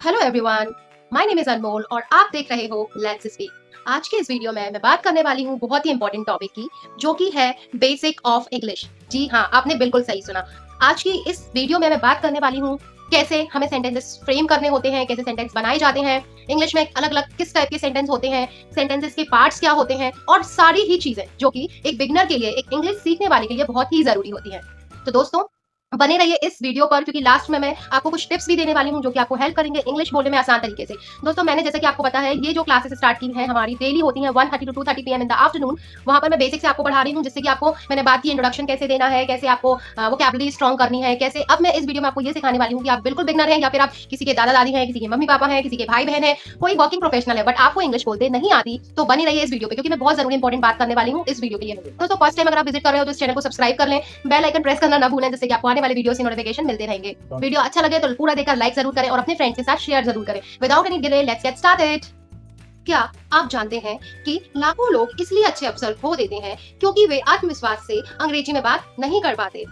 Hello everyone, my name is Anmol और आप देख रहे हो लेट्स स्पीक। आज के इस वीडियो में मैं बात करने वाली हूँ बहुत ही इंपॉर्टेंट टॉपिक की, जो कि है बेसिक ऑफ इंग्लिश। जी हाँ, आपने बिल्कुल सही सुना। आज की इस वीडियो में मैं बात करने वाली हूँ कैसे हमें सेंटेंसेस फ्रेम करने होते हैं, कैसे सेंटेंस बनाए जाते हैं, इंग्लिश में अलग अलग किस टाइप के सेंटेंस होते हैं, सेंटेंसेस के पार्ट्स क्या होते हैं और सारी ही चीजें जो कि एक बिगनर के लिए, एक इंग्लिश सीखने वाले के लिए बहुत ही जरूरी होती हैं। तो दोस्तों, बने रहिए इस वीडियो पर, क्योंकि लास्ट में मैं आपको कुछ टिप्स भी देने वाली हूँ जो कि आपको हेल्प करेंगे इंग्लिश बोलने में आसान तरीके से। दोस्तों, मैंने जैसे कि आपको पता है, ये जो क्लासेस स्टार्ट की हैं हमारी डेली होती हैं 1:30 to 2:30 PM in the afternoon. वहां पर मैं बेसिक से आपको पढ़ा रही हूँ, जिससे कि आपको मैंने बात की इंट्रोडक्शन कैसे देना है, कैसे आपको वोकैबुलरी स्ट्रॉन्ग करनी है, कैसे। अब मैं इस वीडियो में आपको ये सिखाने वाली हूँ कि आप बिल्कुल बिगनर हैं या फिर आप किसी के दादा दादी हैं, किसी के मम्मी पापा हैं, किसी के भाई बहन है, कोई वर्किंग प्रोफेशनल है बट आपको इंग्लिश बोलते नहीं आती, तो बनी रहिए इस वीडियो पे, क्योंकि मैं बहुत जरूरी इंपॉर्टेंट बात करने वाली हूँ इस वीडियो के लिए। दोस्तों, फर्स्ट टाइम अगर आप विजिट कर रहे हो तो इस चैनल को सब्सक्राइब कर लें, बेल आइकन प्रेस करना ना भूलें, जिससे कि आपको आने वाले वीडियो से नोटिफिकेशन मिलते रहेंगे। वीडियो अच्छा लगे तो पूरा देखकर लाइक जरूर करें और अपने फ्रेंड्स के साथ शेयर जरूर करें। Without any delay let's get started. क्या आप जानते हैं कि लाखों लोग इसलिए अच्छे अफसर खो देते हैं क्योंकि वे आत्मविश्वास से अंग्रेजी में बात नहीं कर पाते।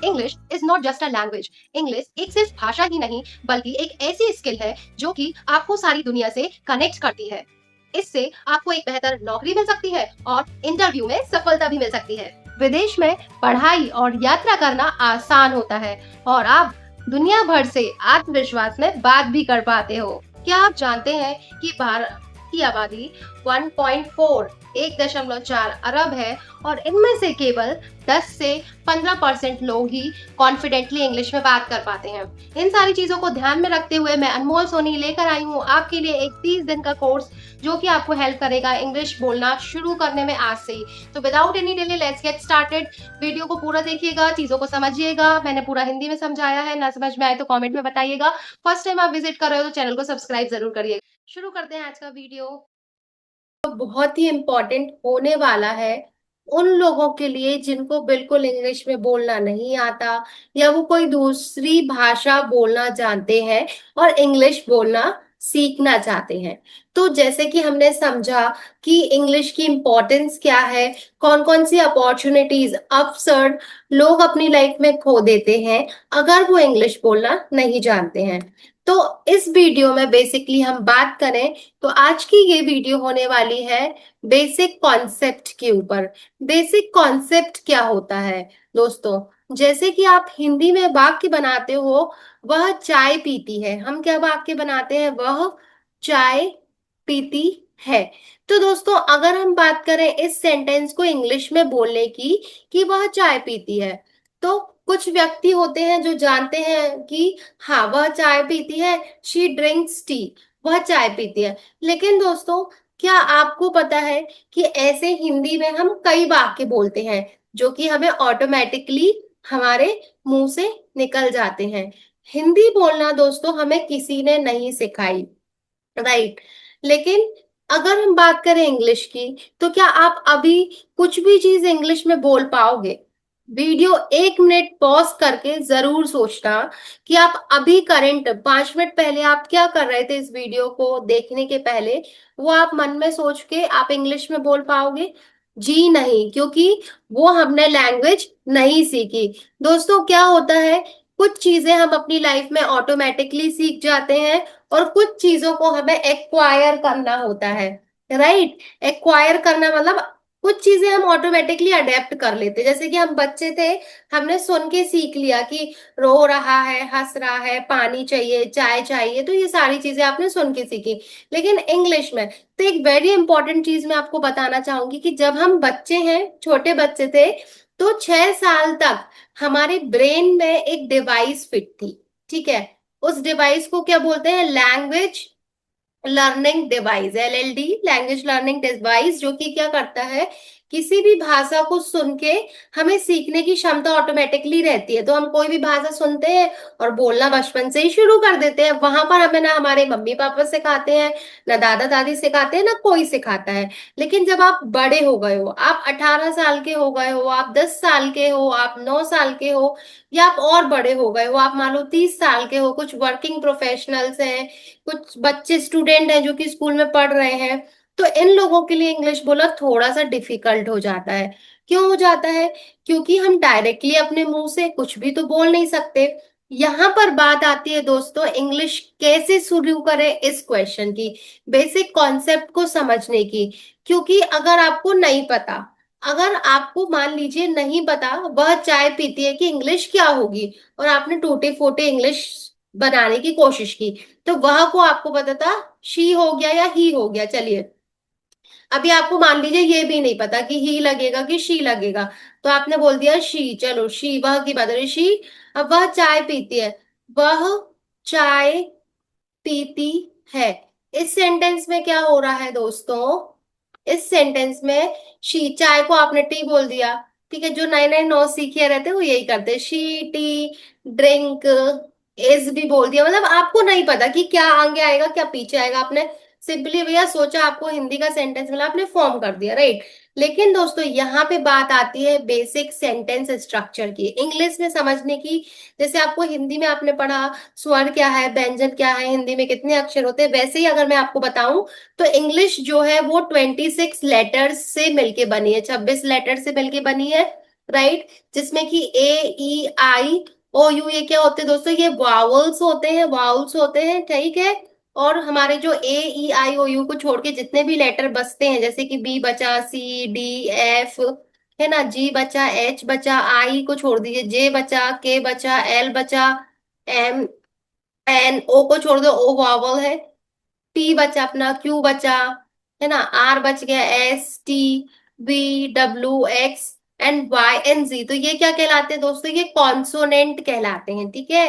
English is not just a language. English एक सिर्फ भाषा ही नहीं, बल्कि एक ऐसी स्किल है जो कि आपको सारी दुनिया से कनेक्ट करती है। इससे आपको एक बेहतर नौकरी मिल सकती है और इंटरव्यू में सफलता भी मिल सकती है। विदेश में पढ़ाई और यात्रा करना आसान होता है और आप दुनिया भर से आत्मविश्वास में बात भी कर पाते हो। क्या आप जानते हैं कि भारत की आबादी 1.4 1.4 अरब है और इनमें से केवल 10 से 15% लोग ही कॉन्फिडेंटली इंग्लिश में बात कर पाते हैं। इन सारी चीजों को ध्यान में रखते हुए मैं अनमोल सोनी लेकर आई हूँ आपके लिए एक 30 दिन का कोर्स, जो कि आपको हेल्प करेगा इंग्लिश बोलना शुरू करने में आज से ही। तो without any delay let's get started. Video को पूरा देखिएगा, चीजों को समझिएगा। मैंने पूरा हिंदी में समझाया है, ना समझ में आए तो कमेंट में बताइएगा। फर्स्ट टाइम आप विजिट कर रहे हो तो चैनल को सब्सक्राइब जरूर करिएगा। शुरू करते हैं आज का वीडियो। बहुत ही इम्पोर्टेंट होने वाला है उन लोगों के लिए जिनको बिल्कुल इंग्लिश में बोलना नहीं आता, या वो कोई दूसरी भाषा बोलना जानते हैं और इंग्लिश बोलना सीखना चाहते हैं। तो जैसे कि हमने समझा कि इंग्लिश की इम्पोर्टेंस क्या है, कौन कौन सी अपॉर्चुनिटीज, अवसर लोग अपनी लाइफ में खो देते हैं अगर वो इंग्लिश बोलना नहीं जानते हैं। तो इस वीडियो में बेसिकली हम बात करें तो आज की ये वीडियो होने वाली है बेसिक कॉन्सेप्ट के ऊपर। बेसिक कॉन्सेप्ट क्या होता है दोस्तों? जैसे कि आप हिंदी में वाक्य बनाते हो, वह चाय पीती है। हम क्या वाक्य बनाते हैं? वह चाय पीती है। तो दोस्तों, अगर हम बात करें इस सेंटेंस को इंग्लिश में बोलने की कि वह चाय पीती है, तो कुछ व्यक्ति होते हैं जो जानते हैं कि हाँ, वह चाय पीती है, शी ड्रिंक्स टी, वह चाय पीती है। लेकिन दोस्तों, क्या आपको पता है कि ऐसे हिंदी में हम कई वाक्य बोलते हैं जो कि हमें ऑटोमेटिकली हमारे मुंह से निकल जाते हैं। हिंदी बोलना दोस्तों हमें किसी ने नहीं सिखाई, राइट? लेकिन अगर हम बात करें इंग्लिश की, तो क्या आप अभी कुछ भी चीज इंग्लिश में बोल पाओगे? वीडियो 1 मिनट पॉज करके जरूर सोचना कि आप अभी करंट 5 मिनट पहले आप क्या कर रहे थे। इस वीडियो को देखने के पहले वो आप मन में सोच के आप इंग्लिश में बोल पाओगे? जी नहीं, क्योंकि वो हमने लैंग्वेज नहीं सीखी। दोस्तों, क्या होता है, कुछ चीजें हम अपनी लाइफ में ऑटोमेटिकली सीख जाते हैं और कुछ चीजों को हमें एक्वायर करना होता है, राइट? एक्वायर करना मतलब कुछ चीजें हम ऑटोमेटिकली अडेप्ट कर लेते हैं। जैसे कि हम बच्चे थे, हमने सुन के सीख लिया कि रो रहा है, हंस रहा है, पानी चाहिए, चाय चाहिए, तो ये सारी चीजें आपने सुन के सीखी। लेकिन इंग्लिश में तो एक वेरी इंपॉर्टेंट चीज मैं आपको बताना चाहूंगी कि जब हम बच्चे हैं, छोटे बच्चे थे, तो 6 साल तक हमारे ब्रेन में एक डिवाइस फिट थी, ठीक है? उस डिवाइस को क्या बोलते हैं? Language learning device, LLD, language learning device, जो कि क्या करता है, किसी भी भाषा को सुन के हमें सीखने की क्षमता ऑटोमेटिकली रहती है। तो हम कोई भी भाषा सुनते हैं और बोलना बचपन से ही शुरू कर देते हैं। वहां पर हमें ना हमारे मम्मी पापा सिखाते हैं, ना दादा दादी सिखाते हैं, ना कोई सिखाता है। लेकिन जब आप बड़े हो गए हो, आप 18 साल के हो गए हो, आप 10 साल के हो, आप 9 साल के हो, या आप और बड़े हो गए हो, आप मान लो 30 साल के हो, कुछ वर्किंग प्रोफेशनल्स हैं, कुछ बच्चे स्टूडेंट हैं जो कि स्कूल में पढ़ रहे हैं, तो इन लोगों के लिए इंग्लिश बोलना थोड़ा सा डिफिकल्ट हो जाता है। क्यों हो जाता है? क्योंकि हम डायरेक्टली अपने मुंह से कुछ भी तो बोल नहीं सकते। यहाँ पर बात आती है दोस्तों, इंग्लिश कैसे शुरू करें इस क्वेश्चन की, बेसिक कॉन्सेप्ट को समझने की। क्योंकि अगर आपको नहीं पता, अगर आपको मान लीजिए नहीं पता वह चाय पीती है कि इंग्लिश क्या होगी, और आपने टूटे फूटे इंग्लिश बनाने की कोशिश की, तो वह को आपको पता था शी हो गया या ही हो गया। चलिए, अभी आपको मान लीजिए ये भी नहीं पता कि ही लगेगा कि शी लगेगा, तो आपने बोल दिया शी। चलो, शी वह की बात हो रही, शी। अब वह चाय पीती है, वह चाय पीती है। इस सेंटेंस में क्या हो रहा है दोस्तों, इस सेंटेंस में शी, चाय को आपने टी बोल दिया। ठीक है, जो नए नए नौ सीखे रहते हैं वो यही करते हैं, शी टी ड्रिंक, इज भी बोल दिया। मतलब आपको नहीं पता कि क्या आगे आएगा क्या पीछे आएगा, आपने सिंपली भैया सोचा आपको हिंदी का सेंटेंस मिला, आपने फॉर्म कर दिया, राइट। लेकिन दोस्तों यहाँ पे बात आती है बेसिक सेंटेंस स्ट्रक्चर की, इंग्लिश में समझने की। जैसे आपको हिंदी में आपने पढ़ा स्वर क्या है, व्यंजन क्या है, हिंदी में कितने अक्षर होते हैं, वैसे ही अगर मैं आपको बताऊं तो इंग्लिश जो है वो 26 लेटर्स से मिलके बनी है, 26 लेटर से मिलके बनी है, राइट। जिसमें कि ए ई आई ओ यू, ये क्या होते हैं दोस्तों, ये वावल्स होते हैं, वावल्स होते हैं, ठीक है। और हमारे जो ए ई आई ओ यू को छोड़ के जितने भी लेटर बचते हैं, जैसे कि बी बचा, सी डी एफ, है ना, जी बचा, एच बचा, आई को छोड़ दीजिए, जे बचा, के बचा, एल बचा, एम एन, ओ को छोड़ दो, ओ वावल है, पी बचा अपना, क्यू बचा, है ना, आर बच गया, S T V W X and Y and G. तो ये क्या कहलाते हैं दोस्तों, ये कॉन्सोनेंट कहलाते हैं, ठीक है।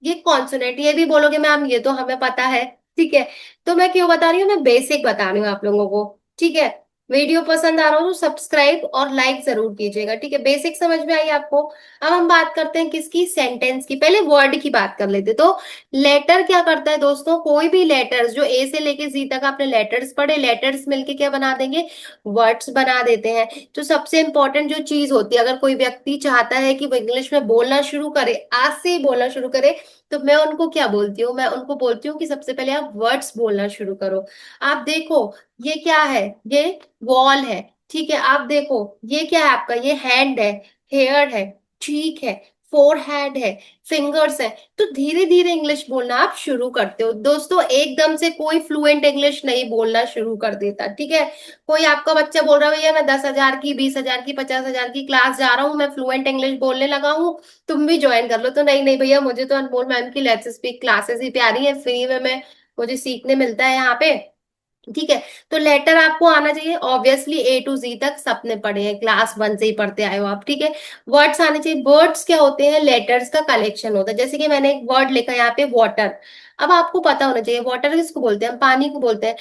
ये कॉन्सोनेंट, ये भी बोलोगे मैम ये तो हमें पता है, ठीक है। तो मैं क्यों बता रही हूँ, मैं बेसिक बता रही हूँ आप लोगों को, ठीक है। वीडियो पसंद आ रहा हो तो सब्सक्राइब और लाइक जरूर कीजिएगा, ठीक है। बेसिक समझ में आई आपको। अब हम बात करते हैं किसकी, सेंटेंस की। पहले वर्ड की बात कर लेते। तो लेटर क्या करता है दोस्तों, कोई भी लेटर्स जो ए से लेके जी तक आपने लेटर्स पढ़े, लेटर्स मिलके क्या बना देंगे, वर्ड्स बना देते हैं। तो सबसे इंपॉर्टेंट जो चीज होती है, अगर कोई व्यक्ति चाहता है कि वो इंग्लिश में बोलना शुरू करे, आज से ही बोलना शुरू करे, तो मैं उनको क्या बोलती हूँ, मैं उनको बोलती हूँ कि सबसे पहले आप वर्ड्स बोलना शुरू करो। आप देखो ये क्या है, ये वॉल है, ठीक है। आप देखो ये क्या है आपका, ये हैंड है, हेयर है, ठीक है, फोरहेड है, फिंगर्स है। तो धीरे धीरे इंग्लिश बोलना आप शुरू करते हो दोस्तों, एकदम से कोई फ्लुएंट इंग्लिश नहीं बोलना शुरू कर देता, ठीक है। कोई आपका बच्चा बोल रहा है भैया मैं 10,000 की, 20,000 की, 50,000 की क्लास जा रहा हूँ, मैं फ्लुएंट इंग्लिश बोलने लगा हूँ, तुम भी ज्वाइन कर लो। तो नहीं नहीं भैया, मुझे तो अनमोल मैम की लेट्स स्पीक क्लासेस ही प्यारी है, फ्री में मैं, मुझे सीखने मिलता है यहाँ पे, ठीक है। तो लेटर आपको आना चाहिए ऑब्वियसली, ए टू जी तक सबने पढ़े हैं, क्लास वन से ही पढ़ते आए हो आप, ठीक है। वर्ड्स आने चाहिए। वर्ड्स क्या होते हैं, लेटर्स का कलेक्शन होता है। जैसे कि मैंने एक वर्ड लिखा है यहाँ पे, वाटर। अब आपको पता होना चाहिए वाटर किसको बोलते हैं, हम पानी को बोलते हैं।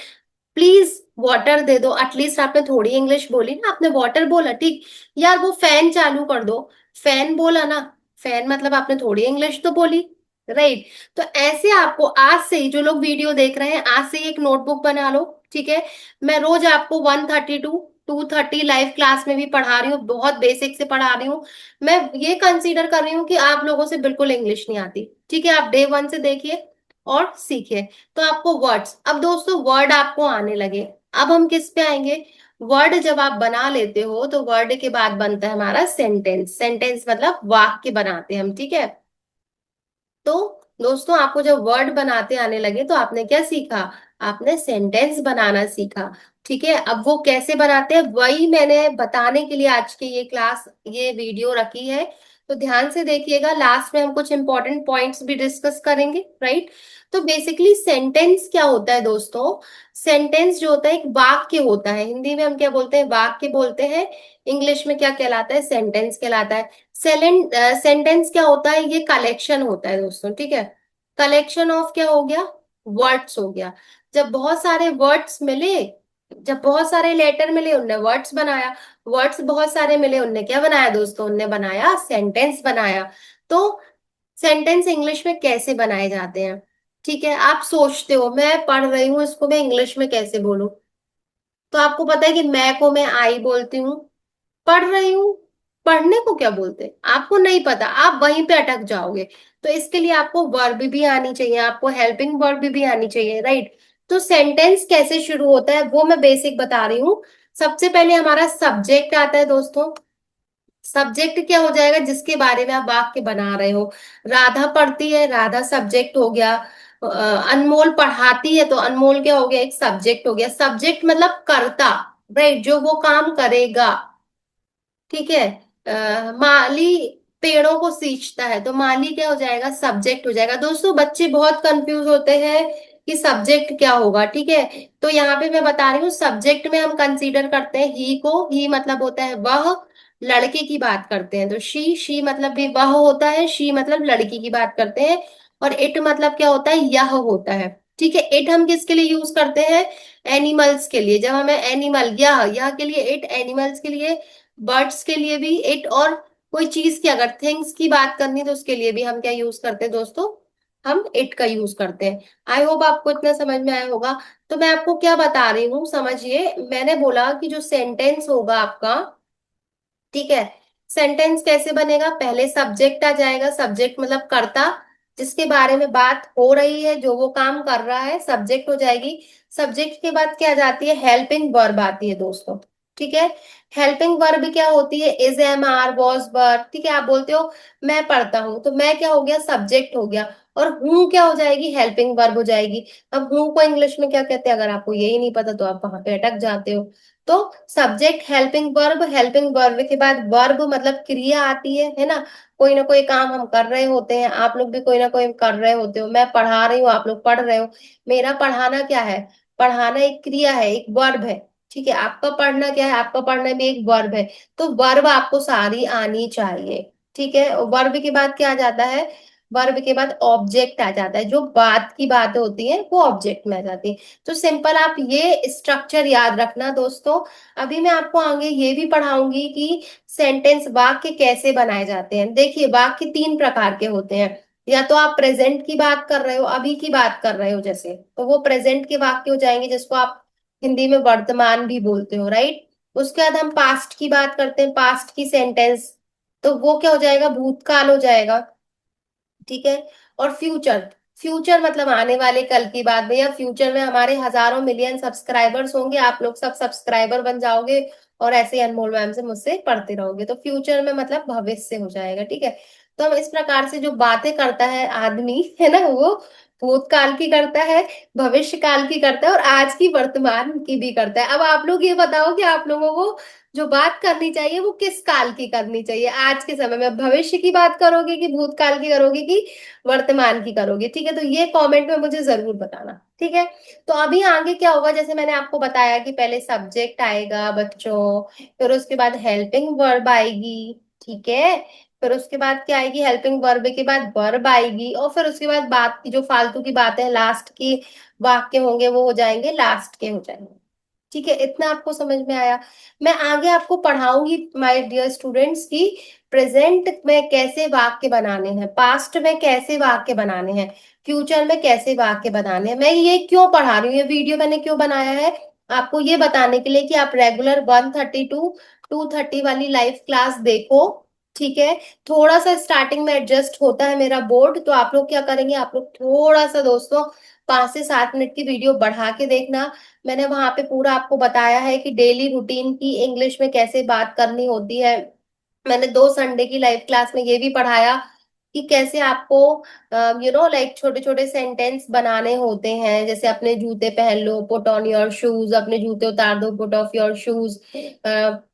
प्लीज वाटर दे दो, एटलीस्ट आपने थोड़ी इंग्लिश बोली ना, आपने वाटर बोला, ठीक। यार वो फैन चालू कर दो, फैन बोला ना, फैन मतलब आपने थोड़ी इंग्लिश तो बोली, राइट। तो ऐसे आपको आज से ही, जो लोग वीडियो देख रहे हैं, आज से ही एक नोटबुक बना लो, ठीक है। मैं रोज आपको 132 230 लाइव क्लास में भी पढ़ा रही हूँ, बहुत बेसिक से पढ़ा रही हूँ। मैं ये कंसीडर कर रही हूँ कि आप लोगों से बिल्कुल इंग्लिश नहीं आती, ठीक है। आप डे वन से देखिए और सीखिए। तो आपको वर्ड्स, अब दोस्तों वर्ड आपको आने लगे, अब हम किस पे आएंगे, वर्ड जब आप बना लेते हो तो वर्ड के बाद बनता है हमारा सेंटेंस। सेंटेंस मतलब वाक्य बनाते हैं हम, ठीक है। तो दोस्तों आपको जब वर्ड बनाते आने लगे तो आपने क्या सीखा, आपने सेंटेंस बनाना सीखा, ठीक है। अब वो कैसे बनाते हैं वही मैंने बताने के लिए आज की ये क्लास, ये वीडियो रखी है। तो ध्यान से देखिएगा, लास्ट में हम कुछ इंपॉर्टेंट पॉइंट्स भी डिस्कस करेंगे, राइट। तो बेसिकली सेंटेंस क्या होता है दोस्तों, सेंटेंस जो होता है एक वाक्य होता है, हिंदी में हम क्या बोलते हैं, वाक्य बोलते हैं। इंग्लिश में क्या कहलाता है, सेंटेंस कहलाता है। सेंटेंस क्या होता है, ये कलेक्शन होता है दोस्तों, ठीक है। कलेक्शन ऑफ क्या हो गया, वर्ड्स हो गया। जब बहुत सारे वर्ड्स मिले, जब बहुत सारे लेटर मिले, उनने वर्ड्स बनाया। वर्ड्स बहुत सारे मिले, उनने क्या बनाया दोस्तों, उनने बनाया सेंटेंस बनाया। तो सेंटेंस इंग्लिश में कैसे बनाए जाते हैं, ठीक है। आप सोचते हो मैं पढ़ रही हूँ, इसको मैं इंग्लिश में कैसे बोलूं। तो आपको पता है कि मैं को मैं आई बोलती हूँ, पढ़ रही हूँ, पढ़ने को क्या बोलते हैं आपको नहीं पता, आप वहीं पे अटक जाओगे। तो इसके लिए आपको वर्ब भी आनी चाहिए, आपको हेल्पिंग वर्ब भी आनी चाहिए, राइट। तो सेंटेंस कैसे शुरू होता है वो मैं बेसिक बता रही हूँ। सबसे पहले हमारा सब्जेक्ट आता है दोस्तों, सब्जेक्ट क्या हो जाएगा, जिसके बारे में आप वाक्य बना रहे हो। राधा पढ़ती है, राधा सब्जेक्ट हो गया। अनमोल पढ़ाती है, तो अनमोल क्या हो गया, एक सब्जेक्ट हो गया। सब्जेक्ट मतलब कर्ता, राइट, जो वो काम करेगा। ठीक है। माली पेड़ों को सींचता है, तो माली क्या हो जाएगा, सब्जेक्ट हो जाएगा। दोस्तों बच्चे बहुत कंफ्यूज होते हैं कि सब्जेक्ट क्या होगा। ठीक है, तो यहाँ पे मैं बता रही हूँ, सब्जेक्ट में हम कंसीडर करते हैं ही को। ही मतलब होता है वह, लड़के की बात करते हैं तो शी मतलब भी वह होता है, शी मतलब लड़की की बात करते हैं। और इट मतलब क्या होता है, यह होता है। ठीक है, इट हम किसके लिए यूज करते हैं, एनिमल्स के लिए। जब हमें एनिमल, यह के लिए इट, एनिमल्स के लिए, बर्ड्स के लिए भी इट। और कोई चीज की अगर थिंग्स की बात करनी है, तो उसके लिए भी हम क्या यूज करते हैं दोस्तों, हम इट का यूज करते हैं। आई होप आपको इतना समझ में आया होगा। तो मैं आपको क्या बता रही हूँ, समझिए। मैंने बोला कि जो सेंटेंस होगा आपका, ठीक है, सेंटेंस कैसे बनेगा, पहले सब्जेक्ट आ जाएगा। सब्जेक्ट मतलब कर्ता, जिसके बारे में बात हो रही है, जो वो काम कर रहा है, सब्जेक्ट हो जाएगी। सब्जेक्ट के बाद क्या आ जाती है, हेल्पिंग वर्ब आती है दोस्तों। ठीक है, हेल्पिंग वर्ब क्या होती है, इज, एम, आर, वॉज, वर। ठीक है, आप बोलते हो मैं पढ़ता हूँ, तो मैं क्या हो गया, सब्जेक्ट हो गया। और हूँ क्या हो जाएगी, हेल्पिंग वर्ब हो जाएगी। अब हूँ को इंग्लिश में क्या कहते हैं, अगर आपको यही नहीं पता तो आप वहां पे अटक जाते हो। तो subject, helping verb, helping verb के बाद वर्ब मतलब क्रिया आती है ना। कोई ना कोई काम हम कर रहे होते हैं, आप लोग भी कोई ना कोई कर रहे होते हो। मैं पढ़ा रही हूँ, आप लोग पढ़ रहे हो। मेरा पढ़ाना क्या है, पढ़ाना एक क्रिया है, एक वर्ब है। ठीक है, आपका पढ़ना क्या है, आपका पढ़ना भी एक वर्ब है। तो वर्ब आपको सारी आनी चाहिए। ठीक है, वर्ब के बाद क्या आ जाता है, वर्ब के बाद ऑब्जेक्ट आ जाता है। जो बात की बातें होती हैं वो ऑब्जेक्ट में आ जाती है। तो सिंपल आप ये स्ट्रक्चर याद रखना दोस्तों। अभी मैं आपको आगे ये भी पढ़ाऊंगी कि सेंटेंस, वाक्य कैसे बनाए जाते हैं। देखिए, वाक्य तीन प्रकार के होते हैं। या तो आप प्रेजेंट की बात कर रहे हो, अभी की बात कर रहे हो जैसे, तो वो प्रेजेंट के वाक्य हो जाएंगे, जिसको आप हिंदी में वर्तमान भी बोलते हो, राइट। उसके बाद हम पास्ट की बात करते हैं, पास्ट की सेंटेंस, तो वो क्या हो जाएगा, भूतकाल हो जाएगा। ठीक है, और फ्यूचर, फ्यूचर मतलब आने वाले कल की बात। भैया फ्यूचर में हमारे हजारों मिलियन सब्सक्राइबर्स होंगे, आप लोग सब सब्सक्राइबर बन जाओगे और ऐसे ही अनमोल मैम से मुझसे पढ़ते रहोगे, तो फ्यूचर में मतलब भविष्य हो जाएगा। ठीक है, तो हम इस प्रकार से जो बातें करता है आदमी है ना, वो भूतकाल की करता है, भविष्य काल की करता है, और आज की वर्तमान की भी करता है। अब आप लोग ये बताओ कि आप लोगों को जो बात करनी चाहिए वो किस काल की करनी चाहिए, आज के समय में भविष्य की बात करोगे कि भूतकाल की करोगे कि वर्तमान की करोगे। ठीक है, तो ये कमेंट में मुझे जरूर बताना। ठीक है, तो अभी आगे क्या होगा, जैसे मैंने आपको बताया कि पहले सब्जेक्ट आएगा बच्चों, फिर उसके बाद हेल्पिंग वर्ब आएगी। ठीक है, फिर उसके बाद क्या आएगी, हेल्पिंग वर्ब के बाद वर्ब आएगी, और फिर उसके बाद बात की जो फालतू की बातें लास्ट की वाक्य होंगे वो हो जाएंगे, लास्ट के हो जाएंगे। ठीक है, इतना आपको समझ में आया। मैं आगे आपको पढ़ाऊंगी माय डियर स्टूडेंट्स की प्रेजेंट में कैसे वाक्य बनाने हैं, पास्ट में कैसे वाक्य बनाने हैं, फ्यूचर में कैसे वाक्य बनाने हैं। मैं ये क्यों पढ़ा रही हूँ, ये वीडियो मैंने क्यों बनाया है, आपको ये बताने के लिए कि आप रेगुलर 132 230 वाली लाइव क्लास देखो। ठीक है, थोड़ा सा स्टार्टिंग में एडजस्ट होता है मेरा बोर्ड, तो आप लोग क्या करेंगे, आप लोग थोड़ा सा दोस्तों 5 से 7 मिनट की वीडियो बढ़ा के देखना। मैंने वहां पे पूरा आपको बताया है कि डेली रूटीन की इंग्लिश में कैसे बात करनी होती है। मैंने 2 संडे की लाइव क्लास में ये भी पढ़ाया कि कैसे आपको लाइक छोटे छोटे सेंटेंस बनाने होते हैं, जैसे अपने जूते पहन लो, पुट ऑन योर शूज, अपने जूते उतार दो, पुट ऑफ योर शूज,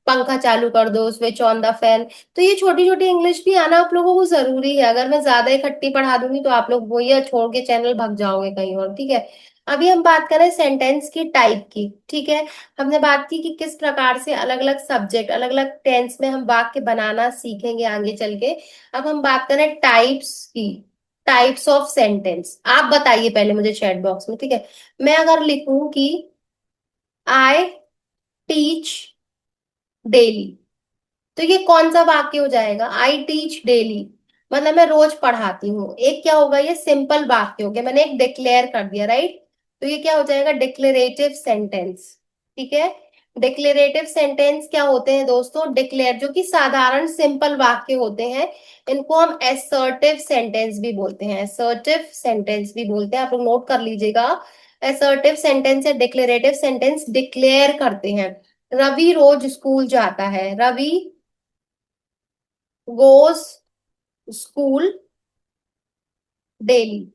पंखा चालू कर दो, स्विच ऑन द फैन। तो ये छोटी छोटी इंग्लिश भी आना आप लोगों को जरूरी है। अगर मैं ज्यादा इकट्ठी पढ़ा दूंगी तो आप लोग वो ये छोड़ के चैनल भग जाओगे कहीं और। ठीक है, अभी हम बात करें सेंटेंस की टाइप की। ठीक है, हमने बात की कि किस प्रकार से अलग अलग सब्जेक्ट, अलग अलग टेंस में हम वाक्य बनाना सीखेंगे आगे चल के। अब हम बात करें टाइप्स की, टाइप्स ऑफ सेंटेंस। आप बताइए पहले मुझे चैट बॉक्स में। ठीक है, मैं अगर लिखूं कि आई टीच डेली, तो ये कौन सा वाक्य हो जाएगा, आई टीच डेली मतलब मैं रोज पढ़ाती हूँ। एक क्या होगा, ये सिंपल वाक्य हो गया, मैंने एक डिक्लेयर कर दिया, राइट। तो ये क्या हो जाएगा, डिक्लेरेटिव सेंटेंस। ठीक है, डिक्लेरेटिव सेंटेंस क्या होते हैं दोस्तों, डिक्लेयर जो कि साधारण सिंपल वाक्य होते हैं, इनको हम एसर्टिव सेंटेंस भी बोलते हैं, एसर्टिव सेंटेंस भी बोलते हैं। आप लोग नोट कर लीजिएगा, एसर्टिव सेंटेंस या डिक्लेरेटिव सेंटेंस डिक्लेयर करते हैं। रवि रोज स्कूल जाता है, रवि गोज स्कूल डेली।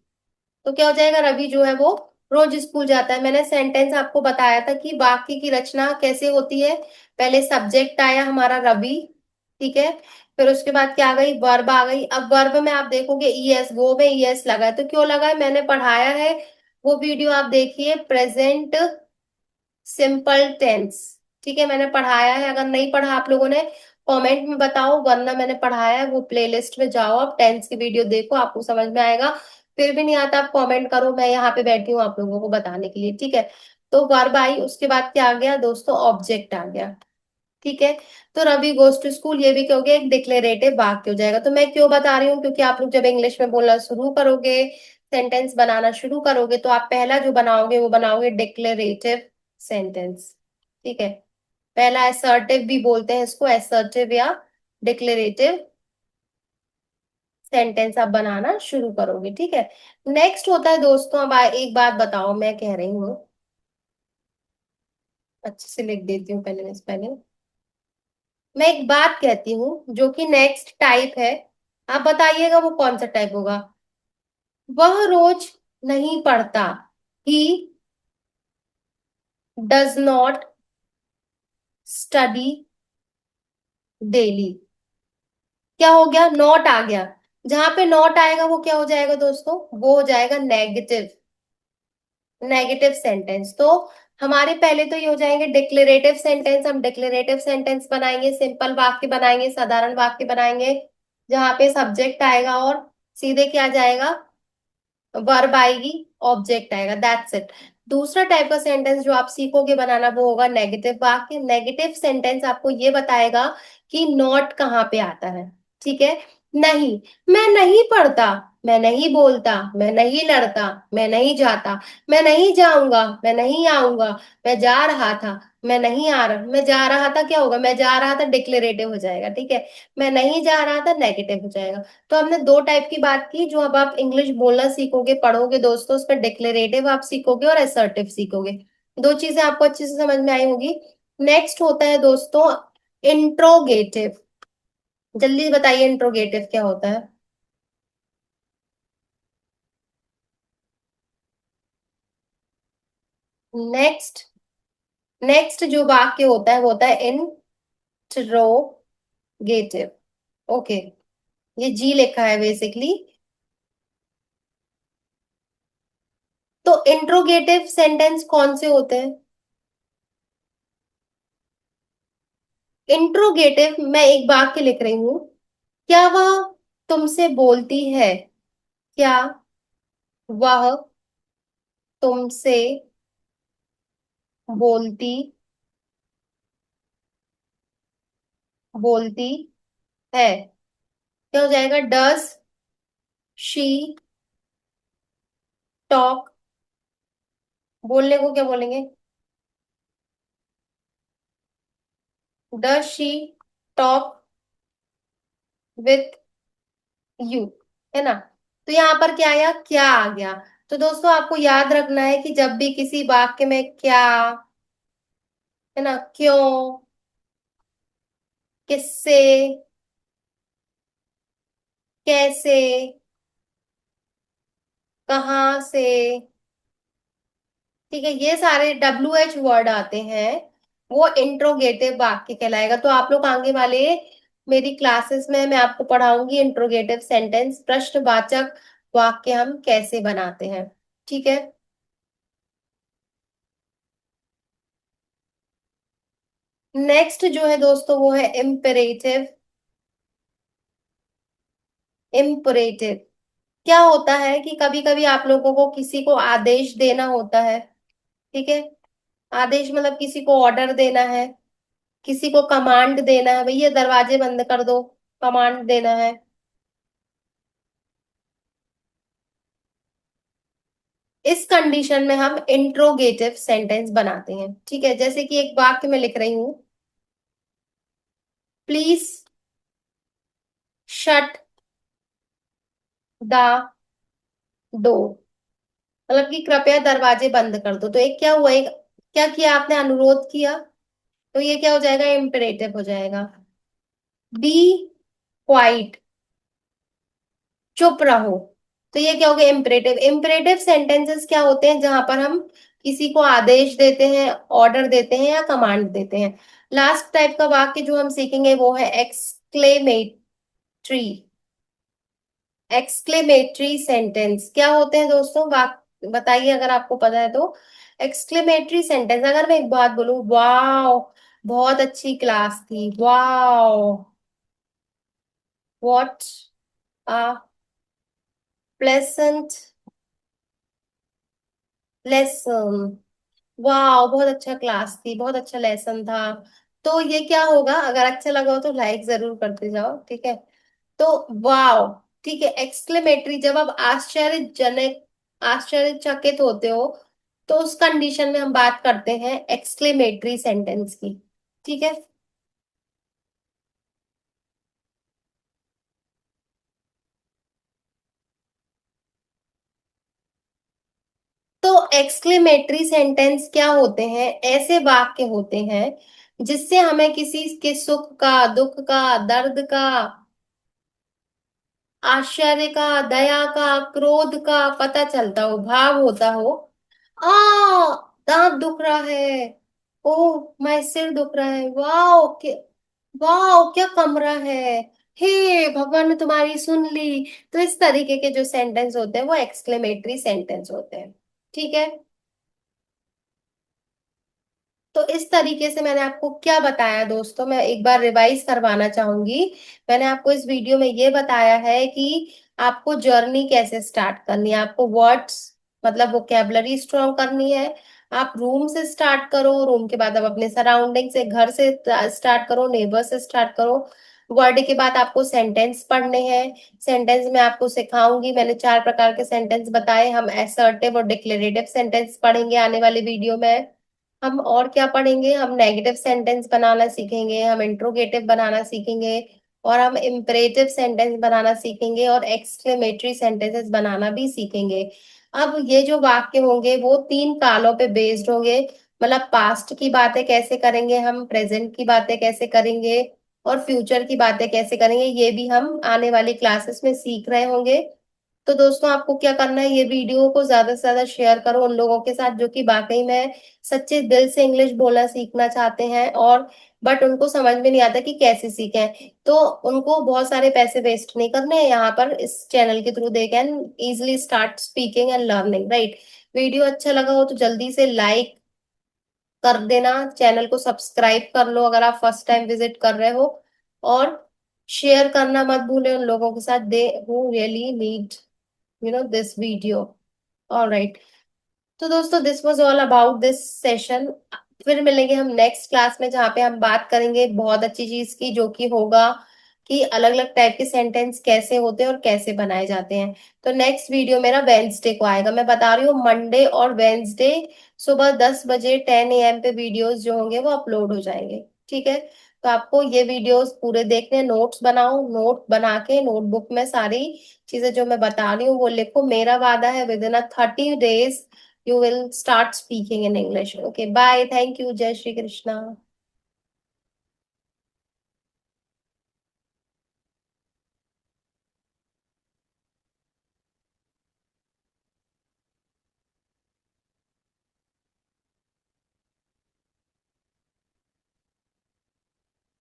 तो क्या हो जाएगा, रवि जो है वो रोज स्कूल जाता है। मैंने सेंटेंस आपको बताया था कि वाक्य की रचना कैसे होती है। पहले सब्जेक्ट आया हमारा रवि, ठीक है। फिर उसके बाद क्या आ गई, वर्ब आ गई। अब वर्ब में आप देखोगे ईएस, गो में ईएस लगा है। तो क्यों लगा है, मैंने पढ़ाया है, वो वीडियो आप देखिए, प्रेजेंट सिंपल टेंस। ठीक है, मैंने पढ़ाया है, अगर नहीं पढ़ा आप लोगों ने कमेंट में बताओ, वरना मैंने पढ़ाया है, वो प्लेलिस्ट में जाओ, आप टेंस की वीडियो देखो, आपको समझ में आएगा। फिर भी नहीं आता आप कमेंट करो, मैं यहाँ पे बैठी हूँ आप लोगों को बताने के लिए, ठीक है। तो वर्ब आई, उसके बाद क्या आ गया दोस्तों, ऑब्जेक्ट आ गया, ठीक है। तो रवि गोज टू स्कूल, ये भी क्या हो गया, एक डिक्लेरेटिव वाक्य हो जाएगा। तो मैं क्यों बता रही हूँ, क्योंकि आप लोग जब इंग्लिश में बोलना शुरू करोगे, सेंटेंस बनाना शुरू करोगे, तो आप पहला जो बनाओगे वो बनाओगे डिक्लेरेटिव सेंटेंस, ठीक है। पहला असर्टिव भी बोलते हैं इसको, असर्टिव या डिक्लेरेटिव सेंटेंस आप बनाना शुरू करोगे, ठीक है। नेक्स्ट होता है दोस्तों, अब एक बात बताओ, मैं कह रही हूँ, अच्छे से लिख देती हूँ पहले, मैं पहले मैं एक बात कहती हूँ जो कि नेक्स्ट टाइप है, आप बताइएगा वो कौन सा टाइप होगा। वह रोज नहीं पढ़ता, he does not study daily. क्या हो गया, नॉट आ गया। जहां पे नॉट आएगा वो क्या हो जाएगा दोस्तों, वो हो जाएगा नेगेटिव, नेगेटिव सेंटेंस। तो हमारे पहले तो ये हो जाएंगे डिक्लेरेटिव सेंटेंस, हम डिक्लेरेटिव सेंटेंस बनाएंगे, सिंपल वाक्य बनाएंगे, साधारण वाक्य बनाएंगे, जहां पे सब्जेक्ट आएगा और सीधे क्या जाएगा, वर्ब आएगी, ऑब्जेक्ट आएगा, दैट्स इट। दूसरा टाइप का सेंटेंस जो आप सीखोगे बनाना वो होगा नेगेटिव वाक्य। नेगेटिव सेंटेंस आपको ये बताएगा कि नॉट कहाँ पे आता है, ठीक है। नहीं, मैं नहीं पढ़ता, मैं नहीं बोलता, मैं नहीं लड़ता, मैं नहीं जाता, मैं नहीं जाऊंगा, मैं नहीं आऊंगा, मैं जा रहा था, मैं नहीं आ रहा, मैं जा रहा था, क्या होगा, मैं जा रहा था डिक्लेरेटिव हो जाएगा, ठीक है। मैं नहीं जा रहा था नेगेटिव हो जाएगा। तो हमने दो टाइप की बात की, जो अब आप इंग्लिश बोलना सीखोगे, पढ़ोगे दोस्तों, उसमें डिक्लेरेटिव आप सीखोगे और असर्टिव सीखोगे। दो चीजें आपको अच्छे से समझ में आई होगी। नेक्स्ट होता है दोस्तों इंट्रोगेटिव। जल्दी बताइए इंट्रोगेटिव क्या होता है। नेक्स्ट, नेक्स्ट जो वाक्य होता है वो होता है इंट्रोगेटिव, ओके। ये जी लिखा है बेसिकली। तो इंट्रोगेटिव सेंटेंस कौन से होते हैं, इंट्रोगेटिव मैं एक वाक्य लिख रही हूं, क्या वह तुमसे बोलती है, क्या वह तुमसे बोलती बोलती है, क्या हो जाएगा, डज शी टॉक, बोलने को क्या बोलेंगे, does she talk with you, है ना। तो यहाँ पर क्या आया, क्या आ गया। तो दोस्तों आपको याद रखना है कि जब भी किसी वाक्य में क्या, है ना, क्यों, किससे, कैसे, कहाँ से, ठीक है, ये सारे WH वर्ड आते हैं, वो इंट्रोगेटिव वाक्य कहलाएगा। तो आप लोग आगे वाले मेरी क्लासेस में मैं आपको पढ़ाऊंगी इंट्रोगेटिव सेंटेंस, प्रश्नवाचक वाक्य हम कैसे बनाते हैं, ठीक है। नेक्स्ट जो है दोस्तों वो है इम्पेरेटिव। इम्पेरेटिव क्या होता है कि कभी कभी आप लोगों को किसी को आदेश देना होता है, ठीक है। आदेश मतलब किसी को ऑर्डर देना है, किसी को कमांड देना है, भैया दरवाजे बंद कर दो, कमांड देना है। इस कंडीशन में हम इंट्रोगेटिव सेंटेंस बनाते हैं, ठीक है। जैसे कि एक वाक्य में लिख रही हूं, प्लीज शट द डोर, मतलब कि कृपया दरवाजे बंद कर दो। तो एक क्या हुआ, एक क्या किया आपने, अनुरोध किया, तो ये क्या हो जाएगा, इम्पेरेटिव हो जाएगा। बी क्वाइट, चुप रहो। तो ये क्या हो गया, इम्परेटिव। इम्परेटिव सेंटेंसेस क्या होते हैं, जहां पर हम किसी को आदेश देते हैं, ऑर्डर देते हैं या कमांड देते हैं। लास्ट टाइप का वाक्य जो हम सीखेंगे वो है एक्सक्लेमेटरी। एक्सक्लेमेटरी सेंटेंस क्या होते हैं दोस्तों, बताइए अगर आपको पता है तो। एक्सक्लेमेटरी सेंटेंस, अगर मैं एक बात बोलूं, वाओ बहुत अच्छी क्लास थी, wow what a pleasant lesson, वाह बहुत अच्छा क्लास थी, बहुत अच्छा लेसन था। तो ये क्या होगा, अगर अच्छा लगा हो तो लाइक जरूर करते जाओ, ठीक है। तो वाव, ठीक है। एक्सक्लेमेटरी, जब आप आश्चर्यजनक, आश्चर्यचकित होते हो, तो उस कंडीशन में हम बात करते हैं एक्सक्लेमेटरी सेंटेंस की, ठीक है। तो एक्सक्लेमेटरी सेंटेंस क्या होते हैं, ऐसे वाक्य होते हैं जिससे हमें किसी के सुख का, दुख का, दर्द का, आश्चर्य का, दया का, क्रोध का पता चलता हो, भाव होता हो। आ दांत दुख रहा है, ओह माय सिर दुख रहा है, वाओ क्या कमरा है, हे भगवान ने तुम्हारी सुन ली। तो इस तरीके के जो सेंटेंस होते हैं वो एक्सक्लेमेटरी सेंटेंस होते हैं, ठीक है। तो इस तरीके से मैंने आपको क्या बताया दोस्तों, मैं एक बार रिवाइज करवाना चाहूंगी। मैंने आपको इस वीडियो में ये बताया है कि आपको जर्नी कैसे स्टार्ट करनी है, आपको वर्ड्स मतलब वोकेबलरी स्ट्रॉन्ग करनी है। आप रूम से स्टार्ट करो, रूम के बाद आप अपने सराउंडिंग से, घर से स्टार्ट करो, नेबर से स्टार्ट करो। वर्ड के बाद आपको सेंटेंस पढ़ने हैं। सेंटेंस में आपको सिखाऊंगी, मैंने 4 प्रकार के सेंटेंस बताए। हम असर्टिव और डिक्लेरेटिव सेंटेंस पढ़ेंगे आने वाले वीडियो में। हम और क्या पढ़ेंगे, हम नेगेटिव सेंटेंस बनाना सीखेंगे, हम इंट्रोगेटिव बनाना सीखेंगे, और हम इम्परेटिव सेंटेंस बनाना सीखेंगे, और एक्सक्लेमेटरी सेंटेंसेस बनाना भी सीखेंगे। अब ये जो वाक्य होंगे वो 3 कालों पे बेस्ड होंगे, मतलब पास्ट की बातें कैसे करेंगे हम, प्रेजेंट की बातें कैसे करेंगे, और फ्यूचर की बातें कैसे करेंगे, ये भी हम आने वाली क्लासेस में सीख रहे होंगे। तो दोस्तों आपको क्या करना है, ये वीडियो को ज्यादा से ज्यादा शेयर करो उन लोगों के साथ जो कि वाकई में सच्चे दिल से इंग्लिश बोलना सीखना चाहते हैं, और बट उनको समझ में नहीं आता कि कैसे सीखें। तो उनको बहुत सारे पैसे वेस्ट नहीं करने हैं, यहाँ पर इस चैनल के through they can easily start speaking and learning, right. Video अच्छा लगा हो तो जल्दी से लाइक कर देना, चैनल को सब्सक्राइब कर लो अगर आप फर्स्ट टाइम विजिट कर रहे हो, और शेयर करना मत भूले उन लोगों के साथ, they who really need this video. Alright. तो दोस्तों this was all about this session. फिर मिलेंगे हम नेक्स्ट क्लास में, जहाँ पे हम बात करेंगे बहुत अच्छी चीज की, जो कि होगा कि अलग अलग टाइप के सेंटेंस कैसे होते हैं और कैसे बनाए जाते हैं। तो नेक्स्ट वीडियो मेरा वेंसडे को आएगा, मैं बता रही हूँ, मंडे और वेंसडे सुबह 10 बजे 10 AM पे वीडियोस जो होंगे वो अपलोड हो जाएंगे, ठीक है। तो आपको ये वीडियोस पूरे देखने हैं, नोट्स बनाओ, नोट बना के नोटबुक में सारी चीजें जो मैं बता रही हूँ वो लिखो। मेरा वादा है with in a 30 days you will start speaking in English. Okay, bye. Thank you. Jai Shri Krishna.